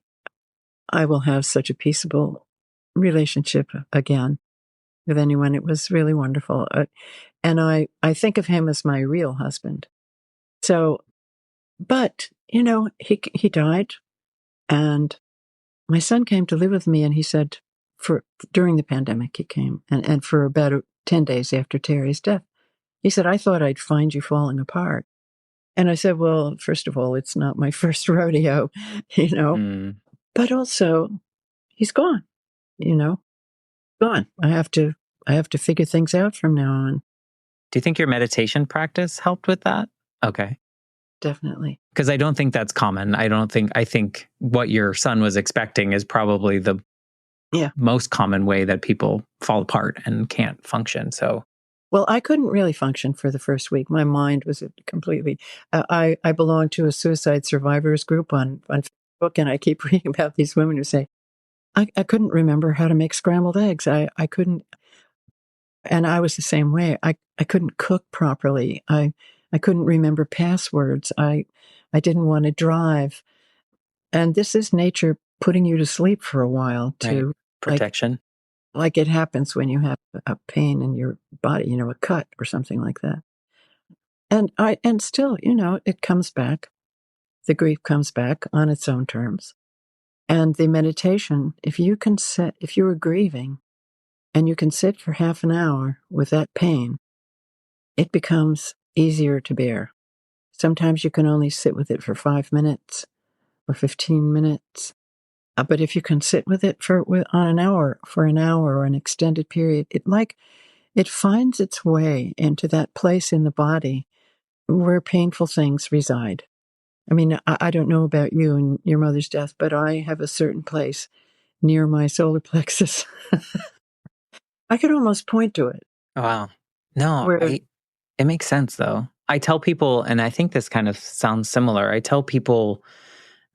I will have such a peaceable relationship again with anyone. It was really wonderful. And I think of him as my real husband. So, but, he died, and my son came to live with me, and he said, during the pandemic, he came, and for about 10 days after Terry's death, he said, I thought I'd find you falling apart. And I said, well, first of all, it's not my first rodeo, but also he's gone, gone. I have to figure things out from now on. Do you think your meditation practice helped with that? Okay. Definitely. Because I don't think that's common. I think what your son was expecting is probably the most common way that people fall apart and can't function. So, well, I couldn't really function for the first week. My mind was completely, I belong to a suicide survivors group on Facebook, and I keep reading about these women who say, I couldn't remember how to make scrambled eggs. I couldn't, and I was the same way. I couldn't cook properly. I couldn't remember passwords. I didn't want to drive. And this is nature putting you to sleep for a while to right. Protection. Like it happens when you have a pain in your body, a cut or something like that. And still, it comes back. The grief comes back on its own terms. And the meditation, if you are grieving and you can sit for half an hour with that pain, it becomes easier to bear. Sometimes you can only sit with it for 5 minutes or 15 minutes. But if you can sit with it for an hour or an extended period, it finds its way into that place in the body where painful things reside. I mean, I don't know about you and your mother's death, but I have a certain place near my solar plexus. I could almost point to it. Wow. No, it makes sense though. I tell people, and I think this kind of sounds similar, I tell people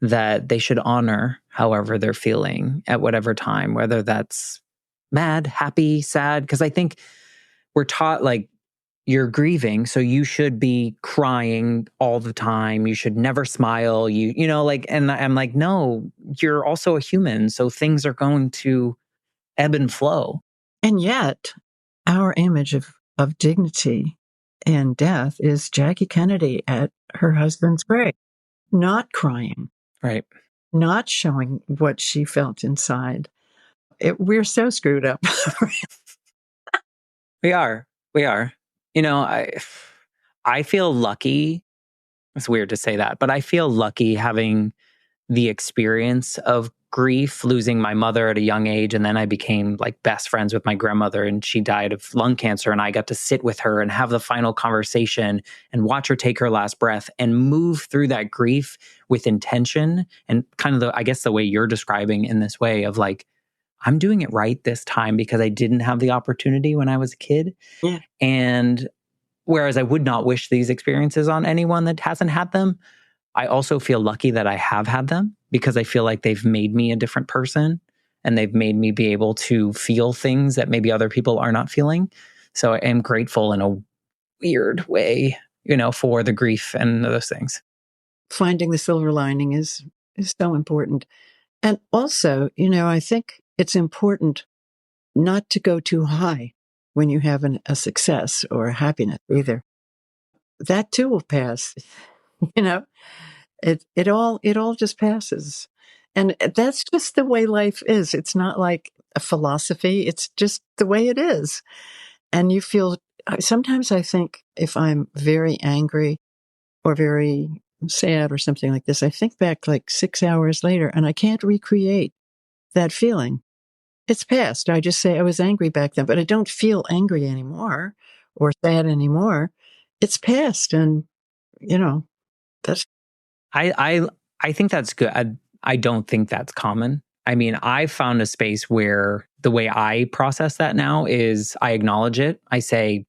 that they should honor however they're feeling at whatever time, whether that's mad, happy, sad, because I think we're taught like you're grieving, so you should be crying all the time. You should never smile. And I'm like, no, you're also a human, so things are going to ebb and flow. And yet, our image of dignity and death is Jackie Kennedy at her husband's grave, not crying. Right. Not showing what she felt inside. We're so screwed up. We are. I feel lucky. It's weird to say that, but I feel lucky having the experience of grief, losing my mother at a young age. And then I became like best friends with my grandmother, and she died of lung cancer. And I got to sit with her and have the final conversation and watch her take her last breath and move through that grief with intention. And kind of the way you're describing in this way of like, I'm doing it right this time because I didn't have the opportunity when I was a kid. Yeah. And whereas I would not wish these experiences on anyone that hasn't had them, I also feel lucky that I have had them because I feel like they've made me a different person, and they've made me be able to feel things that maybe other people are not feeling. So I am grateful in a weird way, for the grief and those things. Finding the silver lining is so important. And also, I think it's important not to go too high when you have a success or a happiness either. That too will pass. It all just passes. And that's just the way life is. It's not like a philosophy. It's just the way it is. And you feel, sometimes I think if I'm very angry or very sad or something like this, I think back like 6 hours later and I can't recreate that feeling. It's past. I just say I was angry back then, but I don't feel angry anymore or sad anymore. It's past. And that's, I think that's good. I don't think that's common. I mean, I found a space where the way I process that now is I acknowledge it. I say,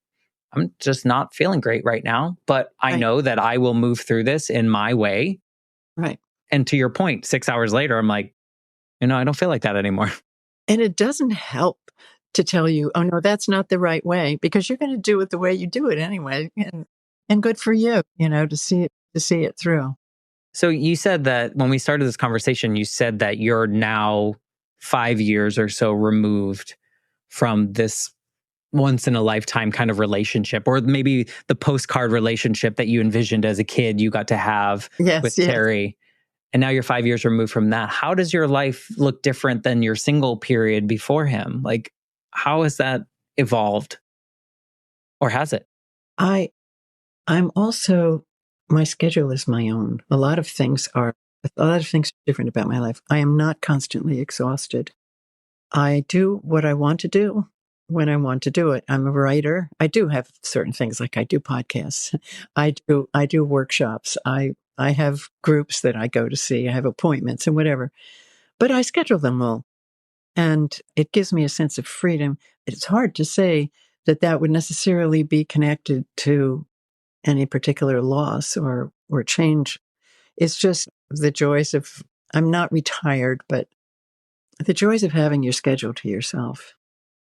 I'm just not feeling great right now, but I right, know that I will move through this in my way. right. And to your point, 6 hours later, I'm like, I don't feel like that anymore. And it doesn't help to tell you, oh no, that's not the right way, because you're going to do it the way you do it anyway. And good for you, to see it through. So you said that when we started this conversation, you said that you're now 5 years or so removed from this once in a lifetime kind of relationship, or maybe the postcard relationship that you envisioned as a kid you got to have Yes, with yes. Terry. And now you're 5 years removed from that. How does your life look different than your single period before him? Like, how has that evolved? Or has it? I'm also, my schedule is my own. A lot of things are different about my life. I am not constantly exhausted. I do what I want to do when I want to do it. I'm a writer. I do have certain things, like I do podcasts. I do workshops. I have groups that I go to see. I have appointments and whatever. But I schedule them all. And it gives me a sense of freedom. It's hard to say that that would necessarily be connected to any particular loss or change. It's just the joys of, I'm not retired, but the joys of having your schedule to yourself.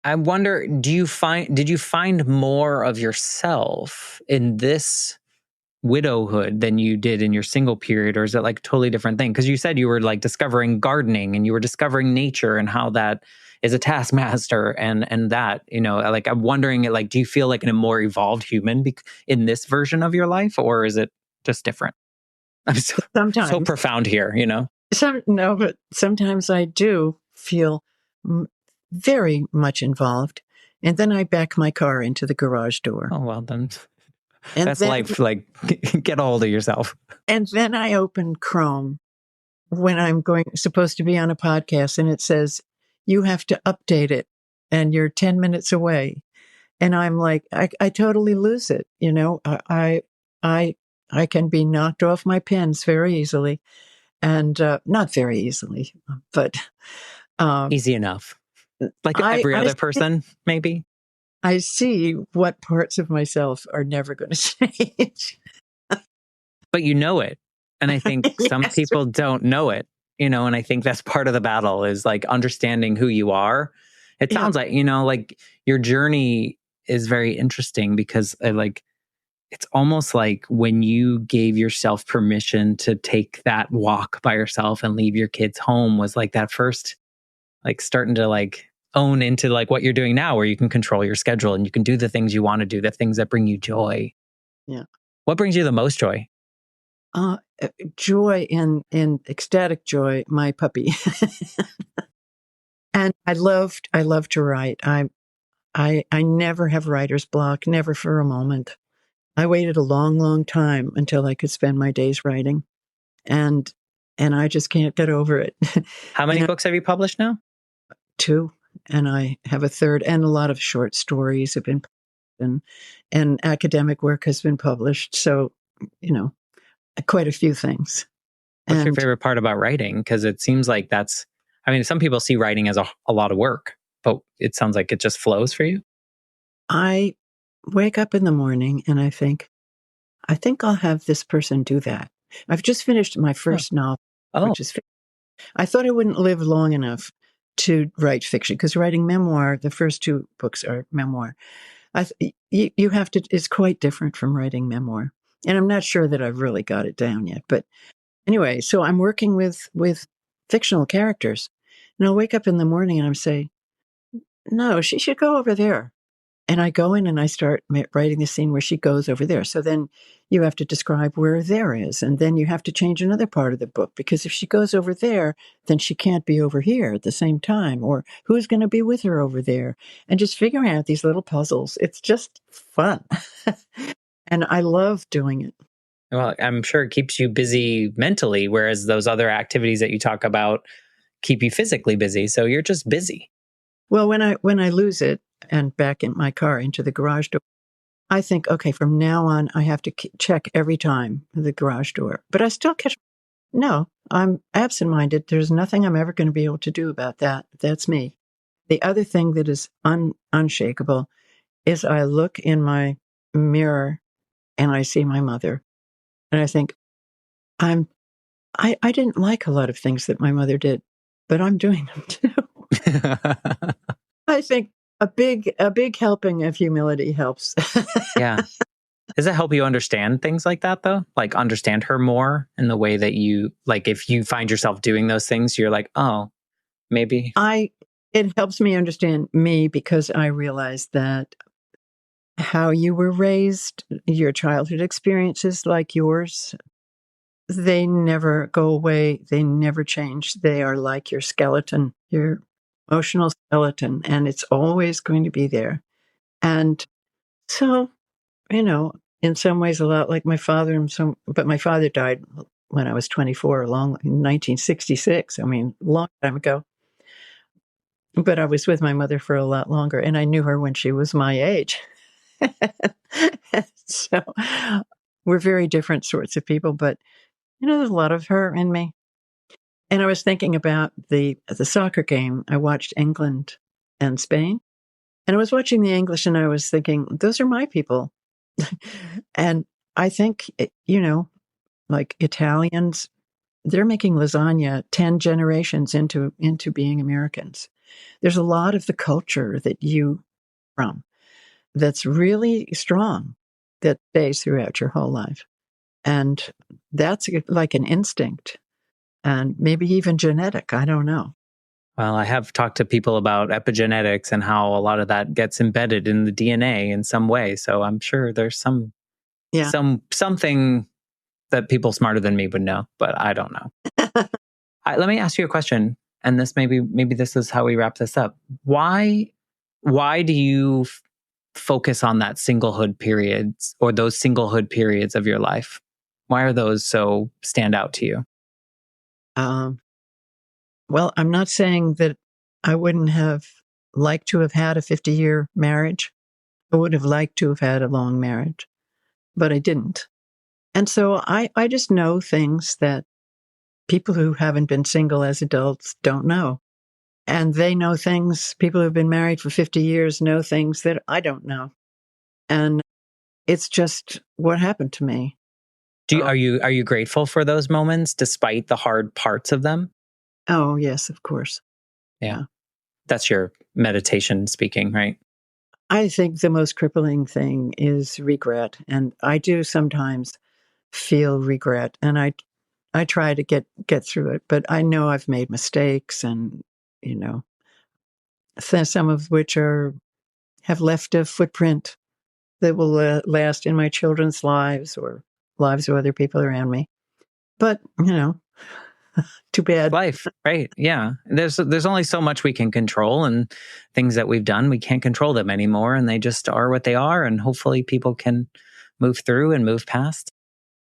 I wonder, did you find more of yourself in this widowhood than you did in your single period, or is it like a totally different thing? Because you said you were like discovering gardening and you were discovering nature and how that is a taskmaster and that, like I'm wondering, like, do you feel like a more evolved human in this version of your life, or is it just different? I'm so Sometimes, profound here, no, but sometimes I do feel very much involved. And then I back my car into the garage door. Oh, well, then And that's then, life. Like, get a hold of yourself. and then I open Chrome when I'm supposed to be on a podcast, and it says, you have to update it and you're 10 minutes away. And I'm like, I totally lose it. I can be knocked off my pins very easily, and not very easily, but Easy enough. Like I, every I other person, maybe. I see what parts of myself are never going to change. But you know it. And I think some Yes. people don't know it, and I think that's part of the battle is like understanding who you are. It Yeah. sounds like, like your journey is very interesting because it's almost like when you gave yourself permission to take that walk by yourself and leave your kids home was like that first, like starting to like own into like what you're doing now, where you can control your schedule and you can do the things you want to do, the things that bring you joy. Yeah. What brings you the most joy? Uh, Joy, in ecstatic joy, my puppy. And I love to write. I never have writer's block, never for a moment. I waited a long, long time until I could spend my days writing, and I just can't get over it. How many books have you published now? 2, and I have a third, and a lot of short stories have been, and academic work has been published. So, quite a few things. What's your And favorite part about writing? Because it seems like some people see writing as a lot of work, but it sounds like it just flows for you. I wake up in the morning and I think I'll have this person do that. I've just finished my first novel, Oh, which is, I thought I wouldn't live long enough to write fiction, because writing memoir, the first 2 books are memoir. You have to, it's quite different from writing memoir. And I'm not sure that I've really got it down yet. But anyway, so I'm working with fictional characters, and I'll wake up in the morning and I'm say, no, she should go over there. And I go in and I start writing the scene where she goes over there. So then you have to describe where there is. And then you have to change another part of the book, because if she goes over there, then she can't be over here at the same time. Or who's going to be with her over there? And just figuring out these little puzzles. It's just fun. And I love doing it. well, I'm sure it keeps you busy mentally, whereas those other activities that you talk about keep you physically busy. So you're just busy. Well, when I lose it and back in my car into the garage door, I think, okay, from now on, I have to check every time the garage door. But I still catch, no, I'm absent-minded. There's nothing I'm ever going to be able to do about that. That's me. The other thing that is unshakable is I look in my mirror and I see my mother. And I think, I didn't like a lot of things that my mother did, but I'm doing them too. I think a big helping of humility helps. Yeah. Does it help you understand things like that, though? Like understand her more in the way that you, like if you find yourself doing those things, you're like, oh, maybe. It helps me understand me because I realize that how you were raised, your childhood experiences like yours, they never go away. They never change. They are like your skeleton, your emotional skeleton, and it's always going to be there. And so, in some ways, a lot like my father, but my father died when I was 24, in 1966. I mean, long time ago. But I was with my mother for a lot longer, and I knew her when she was my age. So we're very different sorts of people, but there's a lot of her in me. And I was thinking about the soccer game. I watched England and Spain, and I was watching the English, and I was thinking, those are my people. And I think, like Italians, they're making lasagna 10 generations into being Americans. There's a lot of the culture that you from that's really strong that stays throughout your whole life. And that's like an instinct and maybe even genetic. I don't know. Well, I have talked to people about epigenetics and how a lot of that gets embedded in the DNA in some way. So I'm sure there's something that people smarter than me would know, but I don't know. Let me ask you a question, and this maybe this is how we wrap this up. Why do you focus on that singlehood periods or those singlehood periods of your life? Why are those so stand out to you? Well, I'm not saying that I wouldn't have liked to have had a 50-year marriage. I would have liked to have had a long marriage, but I didn't. And so I just know things that people who haven't been single as adults don't know. And they know things, people who've been married for 50 years know things that I don't know. And it's just what happened to me. Are you grateful for those moments despite the hard parts of them? Oh, yes, of course. Yeah. That's your meditation speaking, right? I think the most crippling thing is regret. And I do sometimes feel regret. And I try to get through it, but I know I've made mistakes and, some of which have left a footprint that will last in my children's lives or lives of other people around me. But, too bad. Life, right? Yeah. There's only so much we can control, and things that we've done, we can't control them anymore, and they just are what they are, and hopefully people can move through and move past.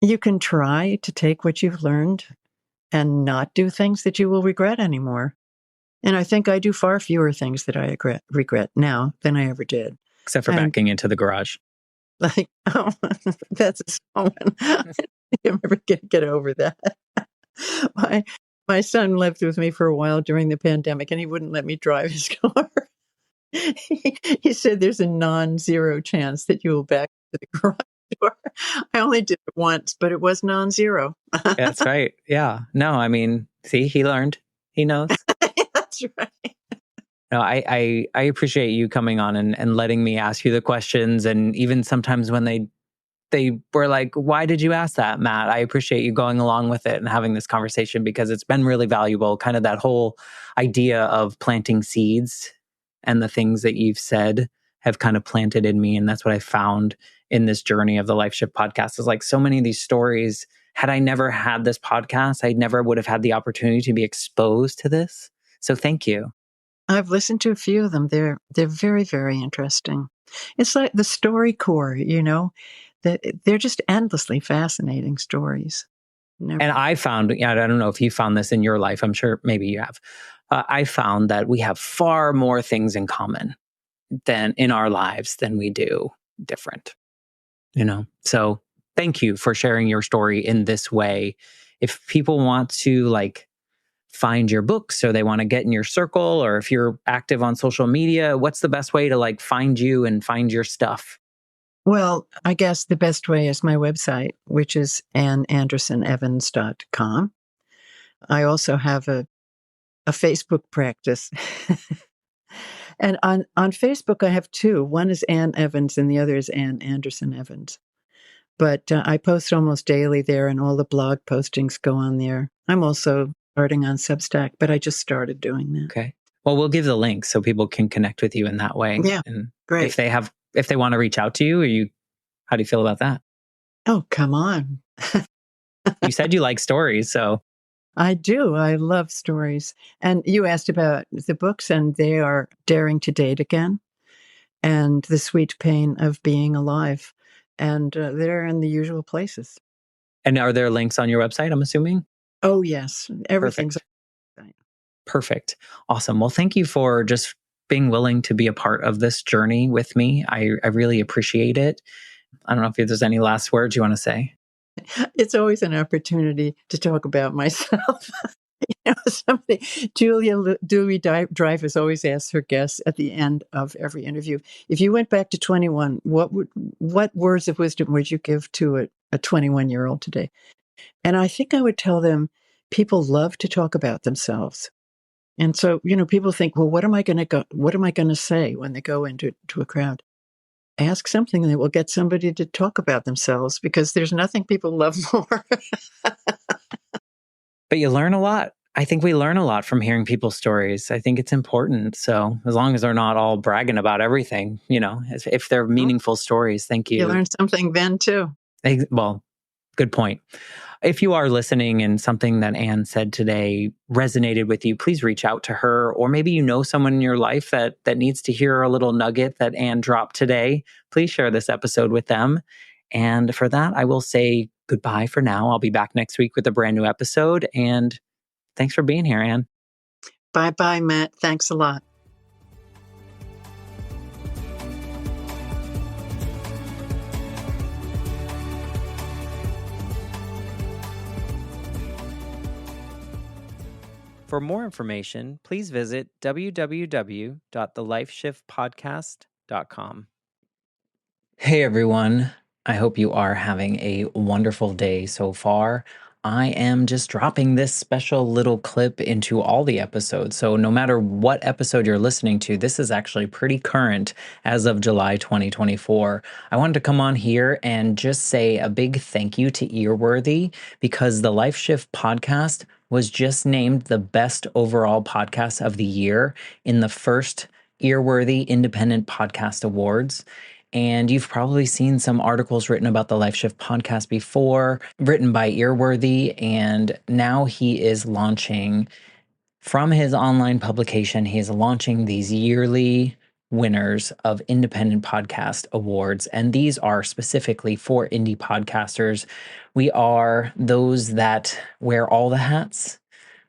You can try to take what you've learned and not do things that you will regret anymore. And I think I do far fewer things that I regret now than I ever did. Except for backing into the garage. Like, oh, that's a small one. I'm never going to get over that. My son lived with me for a while during the pandemic, and he wouldn't let me drive his car. He said there's a non-zero chance that you will back to the garage door. I only did it once, but it was non-zero. That's right. Yeah. No, I mean, see, he learned. He knows. That's right. No, I appreciate you coming on and letting me ask you the questions. And even sometimes when they were like, why did you ask that, Matt? I appreciate you going along with it and having this conversation because it's been really valuable. Kind of that whole idea of planting seeds and the things that you've said have kind of planted in me. And that's what I found in this journey of the Life Shift podcast is like so many of these stories. Had I never had this podcast, I never would have had the opportunity to be exposed to this. So thank you. I've listened to a few of them. They're very, very interesting. It's like the StoryCorps, that they're just endlessly fascinating stories. And I found, I don't know if you found this in your life. I'm sure maybe you have. I found that we have far more things in common than in our lives than we do different. So thank you for sharing your story in this way. If people want to like find your books or they want to get in your circle, or if you're active on social media, what's the best way to like find you and find your stuff? Well, I guess the best way is my website, which is AnnAndersonEvans.com. I also have a Facebook practice. And on Facebook, I have two. One is Ann Evans and the other is Ann Anderson Evans. But I post almost daily there, and all the blog postings go on there. I'm also starting on Substack, but I just started doing that. Okay. Well, we'll give the link so people can connect with you in that way. Yeah. And Great. if they want to reach out to you, how do you feel about that? Oh, come on. You said you like stories, so. I do. I love stories. And you asked about the books, and they are Daring to Date Again and The Sweet Pain of Being Alive. And they're in the usual places. And are there links on your website, I'm assuming? Oh, yes. Everything's Perfect. Awesome. Well, thank you for just being willing to be a part of this journey with me. I really appreciate it. I don't know if there's any last words you want to say. It's always an opportunity to talk about myself. Julia Louis-Dreyfus always asks her guests at the end of every interview, if you went back to 21, what words of wisdom would you give to a 21-year-old today? And I think I would tell them, people love to talk about themselves. And so, people think, well, what am I going to say when they go into a crowd? Ask something that will get somebody to talk about themselves, because there's nothing people love more. But you learn a lot. I think we learn a lot from hearing people's stories. I think it's important. So as long as they're not all bragging about everything, if they're meaningful stories, thank you. You learn something then too. Well, good point. If you are listening and something that Ann said today resonated with you, please reach out to her. Or maybe you know someone in your life that needs to hear a little nugget that Ann dropped today. Please share this episode with them. And for that, I will say goodbye for now. I'll be back next week with a brand new episode. And thanks for being here, Ann. Bye-bye, Matt. Thanks a lot. For more information, please visit www.thelifeshiftpodcast.com. Hey everyone, I hope you are having a wonderful day so far. I am just dropping this special little clip into all the episodes. So no matter what episode you're listening to, this is actually pretty current as of July 2024. I wanted to come on here and just say a big thank you to Earworthy, because the Life Shift podcast was just named the best overall podcast of the year in the first Earworthy Independent Podcast Awards. And you've probably seen some articles written about the Life Shift podcast before, written by Earworthy. And now he is launching, from his online publication, he is launching these yearly winners of Independent Podcast Awards. And these are specifically for indie podcasters. We are those that wear all the hats.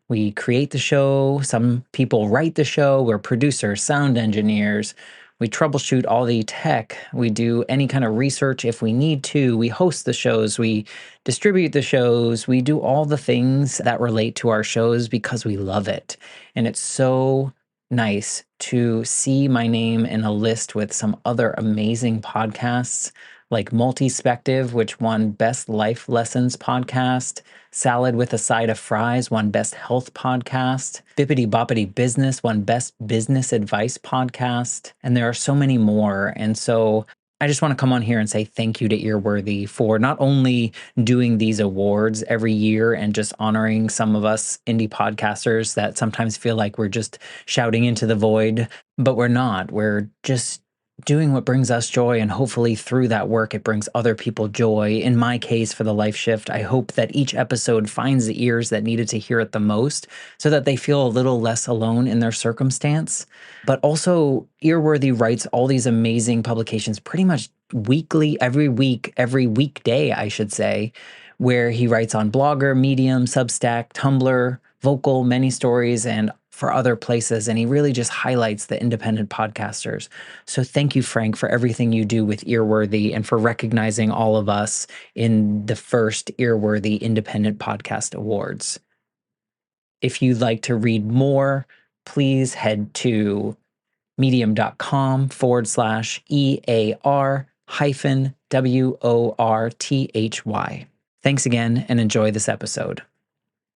We create the show. Some people write the show. We're producers, sound engineers. We troubleshoot all the tech. We do any kind of research if we need to. We host the shows. We distribute the shows. We do all the things that relate to our shows because we love it. And it's so nice to see my name in a list with some other amazing podcasts like Multispective, which won Best Life Lessons Podcast. Salad with a Side of Fries won Best Health Podcast. Bippity Boppity Business won Best Business Advice Podcast. And there are so many more. And so I just want to come on here and say thank you to Earworthy for not only doing these awards every year and just honoring some of us indie podcasters that sometimes feel like we're just shouting into the void, but we're not. We're just doing what brings us joy, and hopefully through that work it brings other people joy. In my case, for the Life Shift, I hope that each episode finds the ears that needed to hear it the most so that they feel a little less alone in their circumstance. But also, Earworthy writes all these amazing publications pretty much weekly, every week, every weekday, I should say, where he writes on Blogger, Medium, Substack, Tumblr, Vocal, Many Stories, and for other places, and he really just highlights the independent podcasters. So thank you, Frank, for everything you do with Earworthy and for recognizing all of us in the first Earworthy Independent Podcast Awards. If you'd like to read more, please head to medium.com/EAR-WORTHY. Thanks again and enjoy this episode.